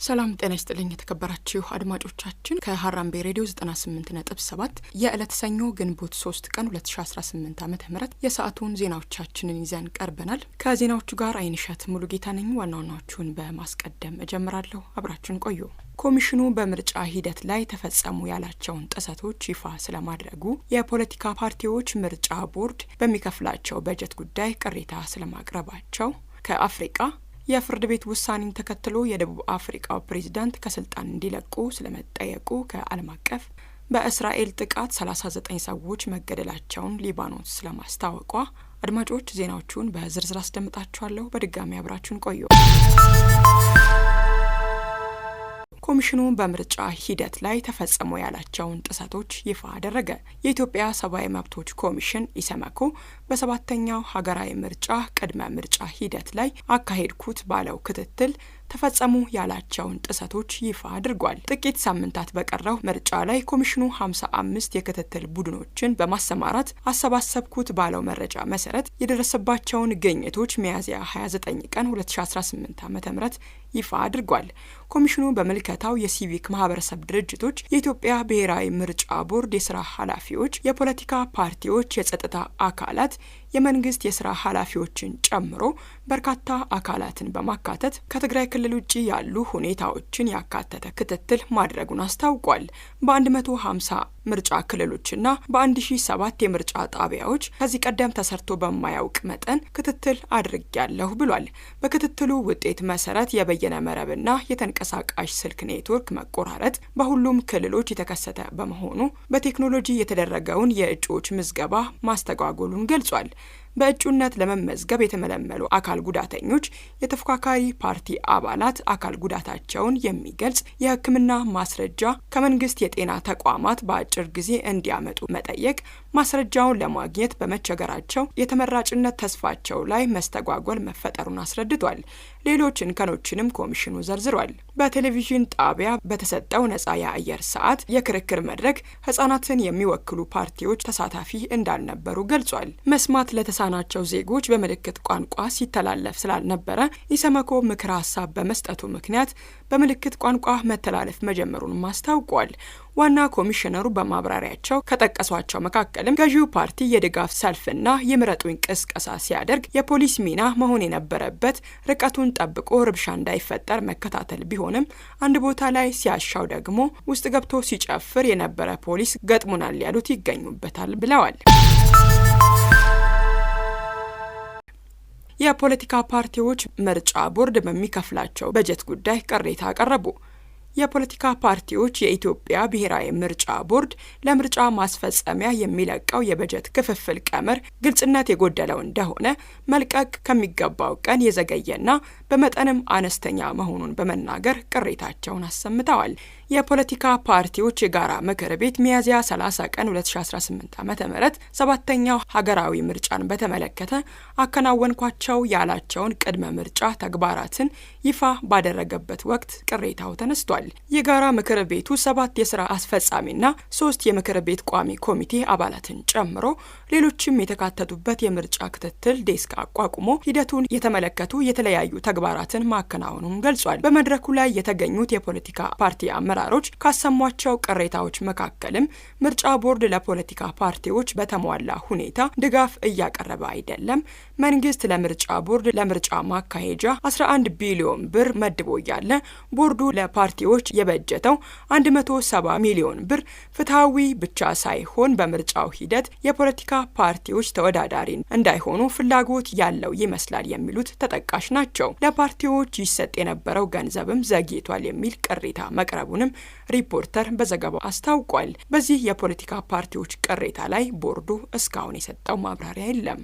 ሰላም ጤና ይስጥልኝ የተከበራችሁ አድማጮቻችን ከሐራምቤ ሬዲዮ 98.7 የዕለት ሰኞ ግንቦት 3 ቀን 2018 ዓ.ም የሰዓቱን ዜናዎቻችንን ይዘን ቀርበናል። ከዜናዎቹ ጋር አይንሸት ሙሉጌታ ነኝ። ዋናዎቹን በማስቀደም እጀምራለሁ። አብራችሁን ቆዩ። ኮሚሽኑ በምርጫ ሂደት ላይ ተፈጸሙ ያላቸውን ጥሰቶች ይፋ ስለማድረጉ፣ የፖለቲካ ፓርቲዎች ምርጫ ቦርድ በሚከፍላቸው በጀት ጉዳይ ቅሬታ ስለማቅረባቸው፣ ከአፍሪካ የፍርድ ቤት ውሳኔን ተከትሎ የደቡብ አፍሪካው ፕሬዝዳንት ከስልጣን እንዲለቁ ስለመጠየቁ፣ ከዓለም አቀፍ በእስራኤል ጥቃት 39 ሰዎች መገደላቸውን ሊባኖስ ስለማስታወቋ። አድማጮች ዜናዎቹን በዝርዝር አስደምጣችኋለሁ። በድጋሚ አብራችሁን ቆዩ። ኮሚሽኑ በምርጫ ሂደት ላይ ተፈጸሙ ያላቸውን ጥሰቶች ይፋ አደረገ። የኢትዮጵያ ሰብአዊ መብቶች ኮሚሽን ኢሰመኮ በሰባተኛው ሀገራዊ ምርጫ ቅድመ ምርጫ ሂደት ላይ አካሄድኩት ባለው ክትትል ተፈጸሙ ያላቸውን ጥሰቶች ይፋ አድርጓል። ጥቂት ሳምንታት በቀረው ምርጫ ላይ ኮሚሽኑ 55 የክትትል ቡድኖችን በማሰማራት አሰባሰብኩት ባለው መረጃ መሰረት የደረሰባቸውን ግኝቶች ሚያዝያ 29 ቀን 2018 ዓ.ም ይፋ አድርጓል። ኮሚሽኑ በመልከታው የሲቪክ ማህበረሰብ ድርጅቶች፣ የኢትዮጵያ ብሔራዊ ምርጫ ቦርድ የስራ ኃላፊዎች፣ የፖለቲካ ፓርቲዎች፣ የጸጥታ አካላት፣ የመንግስት የስራ ኃላፊዎችን ጨምሮ በርካታ አካላትን በማካተት ከትግራይ ክልል ውጪ ያሉ ሁኔታዎችን ያካተተ ክትትል ማድረጉን አስታውቋል። በ150 ምርጫ ክልሎችና በ1007 የምርጫ ጣቢያዎች ከዚህ ቀደም ተሰርቶ በማያውቅ መጠን ክትትል አድርጌያለሁ ብሏል። በክትትሉ ውጤት መሰረት የበየነ መረብና የተንቀሳቃሽ ስልክ ኔትወርክ መቆራረጥ በሁሉም ክልሎች የተከሰተ በመሆኑ በቴክኖሎጂ የተደረገውን የእጩዎች ምዝገባ ማስተጓጎሉን ገልጿል። በእጩነት ለመመዝገብ የተመለመሉ አካል ጉዳተኞች የተፎካካሪ ፓርቲ አባላት አካል ጉዳታቸውን የሚገልጽ የሕክምና ማስረጃ ከመንግስት የጤና ተቋማት በአጭር ጊዜ እንዲያመጡ መጠየቅ ማስረጃውን ለማግኘት በመቸገራቸው የተመራጭነት ተስፋቸው ላይ መስተጓጎል መፈጠሩን አስረድቷል። ሌሎች እንከኖችንም ኮሚሽኑ ዘርዝሯል። በቴሌቪዥን ጣቢያ በተሰጠው ነጻ የአየር ሰዓት የክርክር መድረክ ህጻናትን የሚወክሉ ፓርቲዎች ተሳታፊ እንዳልነበሩ ገልጿል። መስማት ለተሳናቸው ዜጎች በምልክት ቋንቋ ሲተላለፍ ስላልነበረ ኢሰመኮ ምክረ ሀሳብ በመስጠቱ ምክንያት በምልክት ቋንቋ መተላለፍ መጀመሩን አስታውቋል። ዋና ኮሚሽነሩ በማብራሪያቸው ከጠቀሷቸው መካከልም ገዢው ፓርቲ የድጋፍ ሰልፍና የምረጡኝ ቅስቀሳ ሲያደርግ የፖሊስ ሚና መሆን የነበረበት ርቀቱን ጠብቆ ርብሻ እንዳይፈጠር መከታተል ቢሆንም አንድ ቦታ ላይ ሲያሻው ደግሞ ውስጥ ገብቶ ሲጨፍር የነበረ ፖሊስ ገጥሞናል ያሉት ይገኙበታል ብለዋል። የፖለቲካ ፓርቲዎች ምርጫ ቦርድ በሚከፍላቸው በጀት ጉዳይ ቅሬታ አቀረቡ። የፖለቲካ ፓርቲዎች የኢትዮጵያ ብሔራዊ ምርጫ ቦርድ ለምርጫ ማስፈጸሚያ የሚለቀው የበጀት ክፍፍል ቀመር ግልጽነት የጎደለው እንደሆነ መልቀቅ ከሚገባው ቀን የዘገየና በመጠንም አነስተኛ መሆኑን በመናገር ቅሬታቸውን አሰምተዋል። የፖለቲካ ፓርቲዎች የጋራ ምክር ቤት ሚያዝያ 30 ቀን 2018 ዓ.ም ሰባተኛው ሀገራዊ ምርጫን በተመለከተ አከናወንኳቸው ያላቸውን ቅድመ ምርጫ ተግባራትን ይፋ ባደረገበት ወቅት ቅሬታው ተነስቷል። የጋራ ምክር ቤቱ 7 የስራ አስፈጻሚና 3 የምክር ቤት ቋሚ ኮሚቴ አባላትን ጨምሮ ሌሎችም የተካተቱበት የምርጫ ክትትል ዴስክ አቋቁሞ ሂደቱን የተመለከቱ የተለያዩ ተግባራትን ማከናወኑን ገልጿል። በመድረኩ ላይ የተገኙት የፖለቲካ ፓርቲ አመራሮች ካሰሟቸው ቅሬታዎች መካከልም ምርጫ ቦርድ ለፖለቲካ ፓርቲዎች በተሟላ ሁኔታ ድጋፍ እያቀረበ አይደለም፣ መንግስት ለምርጫ ቦርድ ለምርጫ ማካሄጃ 11 ቢሊዮን ብር መድቦ ያለ ቦርዱ ለፓርቲዎች የበጀተው 170 ሚሊዮን ብር ፍትሃዊ ብቻ ሳይሆን በምርጫው ሂደት የፖለቲካ ፓርቲዎች ተወዳዳሪ እንዳይሆኑ ፍላጎት ያለው ይመስላል የሚሉት ተጠቃሽ ናቸው። ለፓርቲዎች ይሰጥ የነበረው ገንዘብም ዘግይቷል የሚል ቅሬታ መቅረቡንም ሪፖርተር በዘገባው አስታውቋል። በዚህ የፖለቲካ ፓርቲዎች ቅሬታ ላይ ቦርዱ እስካሁን የሰጠው ማብራሪያ የለም።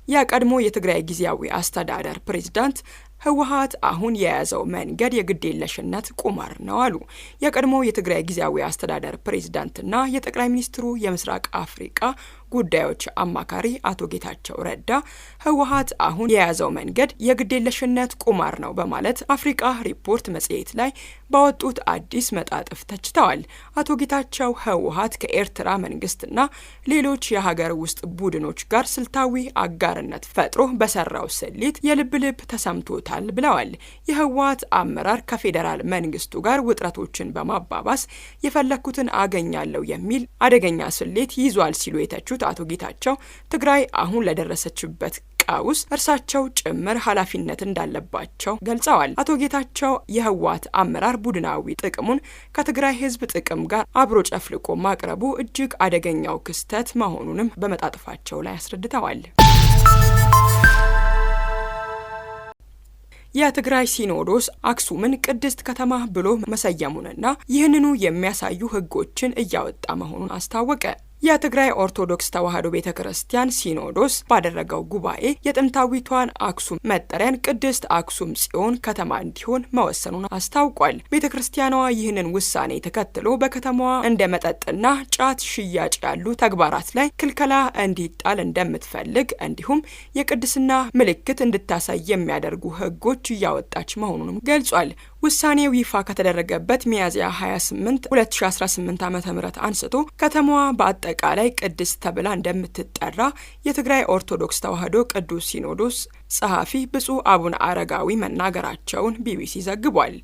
የቀድሞ የትግራይ ጊዜያዊ አስተዳደር ፕሬዝዳንት ህወሓት አሁን የያዘው መንገድ የግዴለሽነት ቁማር ነው አሉ። የቀድሞ የትግራይ ጊዜያዊ አስተዳደር ፕሬዝዳንትና የጠቅላይ ሚኒስትሩ የምስራቅ አፍሪካ ጉዳዮች አማካሪ አቶ ጌታቸው ረዳ ህወሓት አሁን የያዘው መንገድ የግዴለሽነት ቁማር ነው በማለት አፍሪካ ሪፖርት መጽሔት ላይ ባወጡት አዲስ መጣጥፍ ተችተዋል። አቶ ጌታቸው ህወሓት ከኤርትራ መንግስትና ሌሎች የሀገር ውስጥ ቡድኖች ጋር ስልታዊ አጋርነት ፈጥሮ በሰራው ስሌት የልብ ልብ ተሰምቶታል ብለዋል። የህወሓት አመራር ከፌዴራል መንግስቱ ጋር ውጥረቶችን በማባባስ የፈለኩትን አገኛለሁ የሚል አደገኛ ስሌት ይዟል ሲሉ የተቹት አቶ ጌታቸው ትግራይ አሁን ለደረሰችበት ቀውስ እርሳቸው ጭምር ኃላፊነት እንዳለባቸው ገልጸዋል። አቶ ጌታቸው የህወሓት አመራር ቡድናዊ ጥቅሙን ከትግራይ ህዝብ ጥቅም ጋር አብሮ ጨፍልቆ ማቅረቡ እጅግ አደገኛው ክስተት መሆኑንም በመጣጥፋቸው ላይ አስረድተዋል። የትግራይ ሲኖዶስ አክሱምን ቅድስት ከተማ ብሎ መሰየሙንና ይህንኑ የሚያሳዩ ህጎችን እያወጣ መሆኑን አስታወቀ። የትግራይ ኦርቶዶክስ ተዋሕዶ ቤተክርስቲያን ሲኖዶስ ባደረገው ጉባኤ የጥንታዊቷን አክሱም መጠሪያን ቅድስት አክሱም ጽዮን ከተማ እንዲሆን መወሰኑን አስታውቋል። ቤተክርስቲያኗ ይህንን ውሳኔ ተከትሎ በከተማዋ እንደ መጠጥና ጫት ሽያጭ ያሉ ተግባራት ላይ ክልከላ እንዲጣል እንደምትፈልግ እንዲሁም የቅድስና ምልክት እንድታሳይ የሚያደርጉ ህጎች እያወጣች መሆኑንም ገልጿል። ውሳኔው ይፋ ከተደረገበት ሚያዝያ 28 2018 ዓ.ም አንስቶ ከተማዋ በአጠቃላይ ቅድስት ተብላ እንደምትጠራ የትግራይ ኦርቶዶክስ ተዋሕዶ ቅዱስ ሲኖዶስ ጸሐፊ ብፁዕ አቡነ አረጋዊ መናገራቸውን ቢቢሲ ዘግቧል።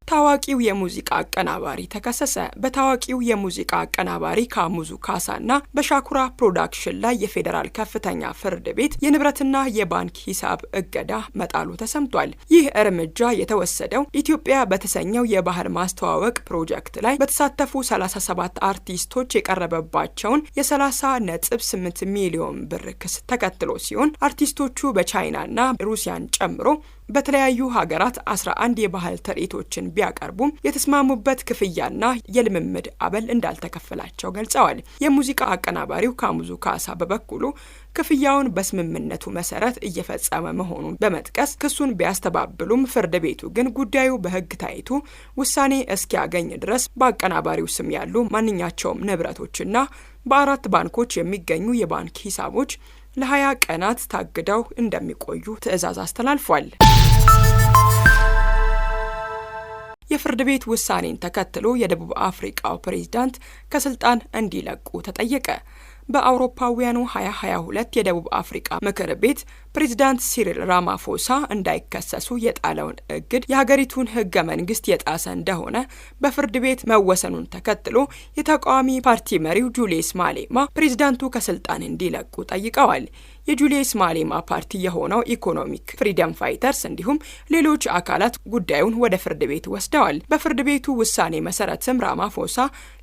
ታዋቂው የሙዚቃ አቀናባሪ ተከሰሰ። በታዋቂው የሙዚቃ አቀናባሪ ካሙዙ ካሳና በሻኩራ ፕሮዳክሽን ላይ የፌዴራል ከፍተኛ ፍርድ ቤት የንብረትና የባንክ ሂሳብ እገዳ መጣሉ ተሰምቷል። ይህ እርምጃ የተወሰደው ኢትዮጵያ በተሰኘው የባህል ማስተዋወቅ ፕሮጀክት ላይ በተሳተፉ 37 አርቲስቶች የቀረበባቸውን የ30.8 ሚሊዮን ብር ክስ ተከትሎ ሲሆን አርቲስቶቹ በቻይናና ሩሲያን ጨምሮ በተለያዩ ሀገራት 11 የባህል ትርኢቶችን ቢያቀርቡም የተስማሙበት ክፍያና የልምምድ አበል እንዳልተከፈላቸው ገልጸዋል። የሙዚቃ አቀናባሪው ካሙዙ ካሳ በበኩሉ ክፍያውን በስምምነቱ መሰረት እየፈጸመ መሆኑን በመጥቀስ ክሱን ቢያስተባብሉም ፍርድ ቤቱ ግን ጉዳዩ በሕግ ታይቶ ውሳኔ እስኪያገኝ ድረስ በአቀናባሪው ስም ያሉ ማንኛቸውም ንብረቶችና በ4 ባንኮች የሚገኙ የባንክ ሂሳቦች ለ20 ቀናት ታግደው እንደሚቆዩ ትዕዛዝ አስተላልፏል። የፍርድ ቤት ውሳኔን ተከትሎ የደቡብ አፍሪካው ፕሬዝዳንት ከስልጣን እንዲለቁ ተጠየቀ። በአውሮፓውያኑ 2022 የደቡብ አፍሪካ ምክር ቤት ፕሬዝዳንት ሲሪል ራማፎሳ እንዳይከሰሱ የጣለውን እግድ የሀገሪቱን ህገ መንግስት የጣሰ እንደሆነ በፍርድ ቤት መወሰኑን ተከትሎ የተቃዋሚ ፓርቲ መሪው ጁሊየስ ማሌማ ፕሬዝዳንቱ ከስልጣን እንዲለቁ ጠይቀዋል። የጁሊየስ ማሌማ ፓርቲ የሆነው ኢኮኖሚክ ፍሪደም ፋይተርስ እንዲሁም ሌሎች አካላት ጉዳዩን ወደ ፍርድ ቤት ወስደዋል። በፍርድ ቤቱ ውሳኔ መሰረትም ራማፎሳ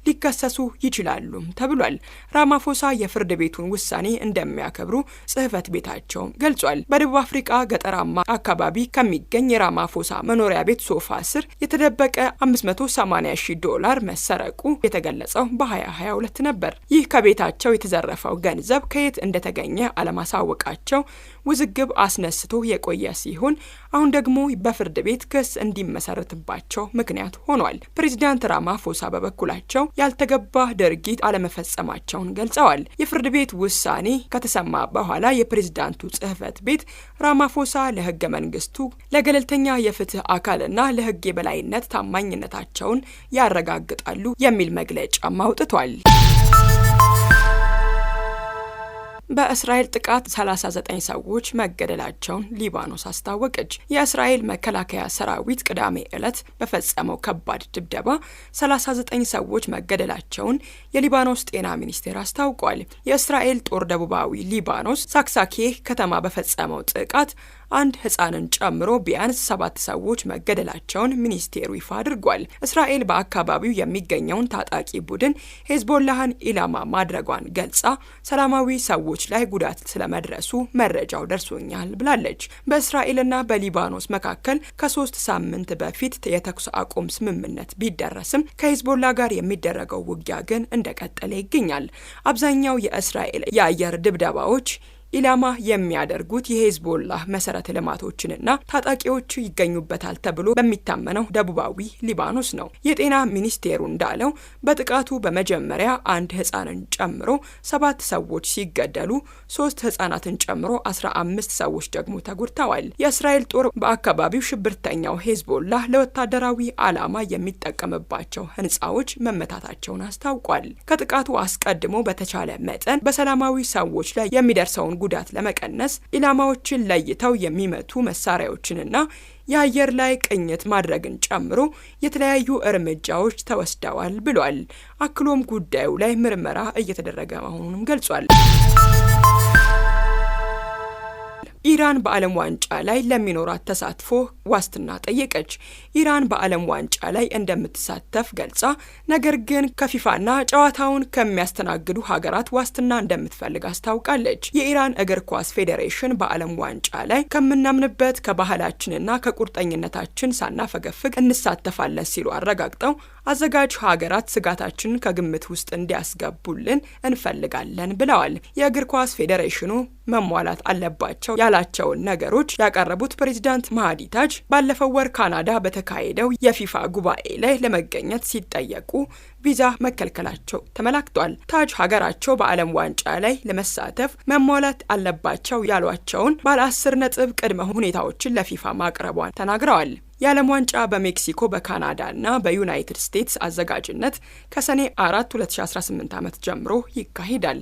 ሊከሰሱ ይችላሉም ተብሏል። ራማፎሳ የፍርድ ቤቱን ውሳኔ እንደሚያከብሩ ጽህፈት ቤታቸው ገልጿል። በደቡብ አፍሪካ ገጠራማ አካባቢ ከሚገኝ የራማፎሳ መኖሪያ ቤት ሶፋ ስር የተደበቀ $580,000 መሰረቁ የተገለጸው በ2022 ነበር። ይህ ከቤታቸው የተዘረፈው ገንዘብ ከየት እንደተገኘ አለማሳወቃቸው ውዝግብ አስነስቶ የቆየ ሲሆን አሁን ደግሞ በፍርድ ቤት ክስ እንዲመሰረትባቸው ምክንያት ሆኗል። ፕሬዝዳንት ራማፎሳ በበኩላቸው ያልተገባ ድርጊት አለመፈጸማቸውን ገልጸዋል። የፍርድ ቤት ውሳኔ ከተሰማ በኋላ የፕሬዝዳንቱ ጽህፈት ቤት ራማፎሳ ለህገ መንግስቱ፣ ለገለልተኛ የፍትህ አካልና ለህግ የበላይነት ታማኝነታቸውን ያረጋግጣሉ የሚል መግለጫ አውጥቷል። በእስራኤል ጥቃት 39 ሰዎች መገደላቸውን ሊባኖስ አስታወቀች። የእስራኤል መከላከያ ሰራዊት ቅዳሜ ዕለት በፈጸመው ከባድ ድብደባ 39 ሰዎች መገደላቸውን የሊባኖስ ጤና ሚኒስቴር አስታውቋል። የእስራኤል ጦር ደቡባዊ ሊባኖስ ሳክሳኬህ ከተማ በፈጸመው ጥቃት አንድ ህፃንን ጨምሮ ቢያንስ 7 ሰዎች መገደላቸውን ሚኒስቴሩ ይፋ አድርጓል። እስራኤል በአካባቢው የሚገኘውን ታጣቂ ቡድን ሄዝቦላህን ኢላማ ማድረጓን ገልጻ ሰላማዊ ሰዎች ላይ ጉዳት ስለመድረሱ መረጃው ደርሶኛል ብላለች። በእስራኤልና በሊባኖስ መካከል ከ3 ሳምንት በፊት የተኩስ አቁም ስምምነት ቢደረስም ከሄዝቦላ ጋር የሚደረገው ውጊያ ግን እንደቀጠለ ይገኛል። አብዛኛው የእስራኤል የአየር ድብደባዎች ኢላማ የሚያደርጉት የሄዝቦላህ መሰረተ ልማቶችንና ታጣቂዎች ይገኙበታል ተብሎ በሚታመነው ደቡባዊ ሊባኖስ ነው። የጤና ሚኒስቴሩ እንዳለው በጥቃቱ በመጀመሪያ አንድ ህፃንን ጨምሮ 7 ሰዎች ሲገደሉ 3 ህፃናትን ጨምሮ 15 ሰዎች ደግሞ ተጎድተዋል። የእስራኤል ጦር በአካባቢው ሽብርተኛው ሄዝቦላህ ለወታደራዊ ዓላማ የሚጠቀምባቸው ህንፃዎች መመታታቸውን አስታውቋል። ከጥቃቱ አስቀድሞ በተቻለ መጠን በሰላማዊ ሰዎች ላይ የሚደርሰውን ጉዳት ለመቀነስ ኢላማዎችን ለይተው የሚመቱ መሳሪያዎችንና የአየር ላይ ቅኝት ማድረግን ጨምሮ የተለያዩ እርምጃዎች ተወስደዋል ብሏል። አክሎም ጉዳዩ ላይ ምርመራ እየተደረገ መሆኑንም ገልጿል። ኢራን በዓለም ዋንጫ ላይ ለሚኖራት ተሳትፎ ዋስትና ጠየቀች። ኢራን በዓለም ዋንጫ ላይ እንደምትሳተፍ ገልጻ ነገር ግን ከፊፋና ጨዋታውን ከሚያስተናግዱ ሀገራት ዋስትና እንደምትፈልግ አስታውቃለች። የኢራን እግር ኳስ ፌዴሬሽን በዓለም ዋንጫ ላይ ከምናምንበት ከባህላችንና ከቁርጠኝነታችን ሳናፈገፍግ እንሳተፋለን ሲሉ አረጋግጠው አዘጋጅ ሀገራት ስጋታችንን ከግምት ውስጥ እንዲያስገቡልን እንፈልጋለን ብለዋል። የእግር ኳስ ፌዴሬሽኑ መሟላት አለባቸው ያላቸውን ነገሮች ያቀረቡት ፕሬዝዳንት ማህዲ ታጅ ባለፈው ወር ካናዳ በተካሄደው የፊፋ ጉባኤ ላይ ለመገኘት ሲጠየቁ ቪዛ መከልከላቸው ተመላክቷል። ታጅ ሀገራቸው በዓለም ዋንጫ ላይ ለመሳተፍ መሟላት አለባቸው ያሏቸውን ባለ 10 ነጥብ ቅድመ ሁኔታዎችን ለፊፋ ማቅረቧን ተናግረዋል። የዓለም ዋንጫ በሜክሲኮ በካናዳና በዩናይትድ ስቴትስ አዘጋጅነት ከሰኔ 4 2018 ዓመት ጀምሮ ይካሄዳል።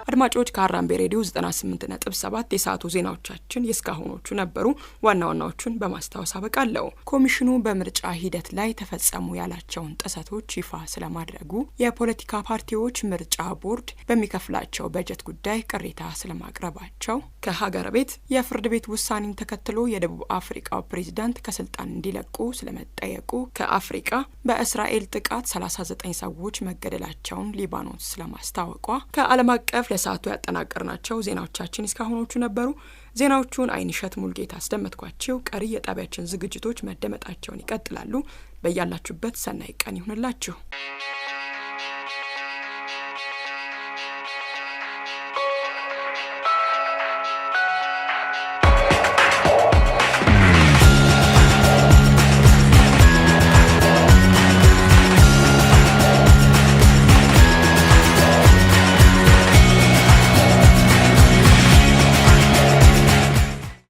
አድማጮች ከሀራምቤ ሬዲዮ 98.7 የሰዓቱ ዜናዎቻችን የእስካሁኖቹ ነበሩ። ዋና ዋናዎቹን በማስታወስ አበቃለሁ። ኮሚሽኑ በምርጫ ሂደት ላይ ተፈጸሙ ያላቸውን ጥሰቶች ይፋ ስለማድረጉ፣ የፖለቲካ ፓርቲዎች ምርጫ ቦርድ በሚከፍላቸው በጀት ጉዳይ ቅሬታ ስለማቅረባቸው፣ ከሀገር ቤት የፍርድ ቤት ውሳኔን ተከትሎ የደቡብ አፍሪካው ፕሬዝዳንት ከስልጣን እንዲለቁ ስለመጠየቁ፣ ከአፍሪካ በእስራኤል ጥቃት 39 ሰዎች መገደላቸውን ሊባኖስ ስለማስታወቋ፣ ከዓለም አቀፍ ለሰዓቱ ያጠናቀርናቸው ዜናዎቻችን እስካሁኖቹ ነበሩ። ዜናዎቹን አይንሸት ሙልጌታ አስደመጥኳችሁ። ቀሪ የጣቢያችን ዝግጅቶች መደመጣቸውን ይቀጥላሉ። በያላችሁበት ሰናይ ቀን ይሁንላችሁ።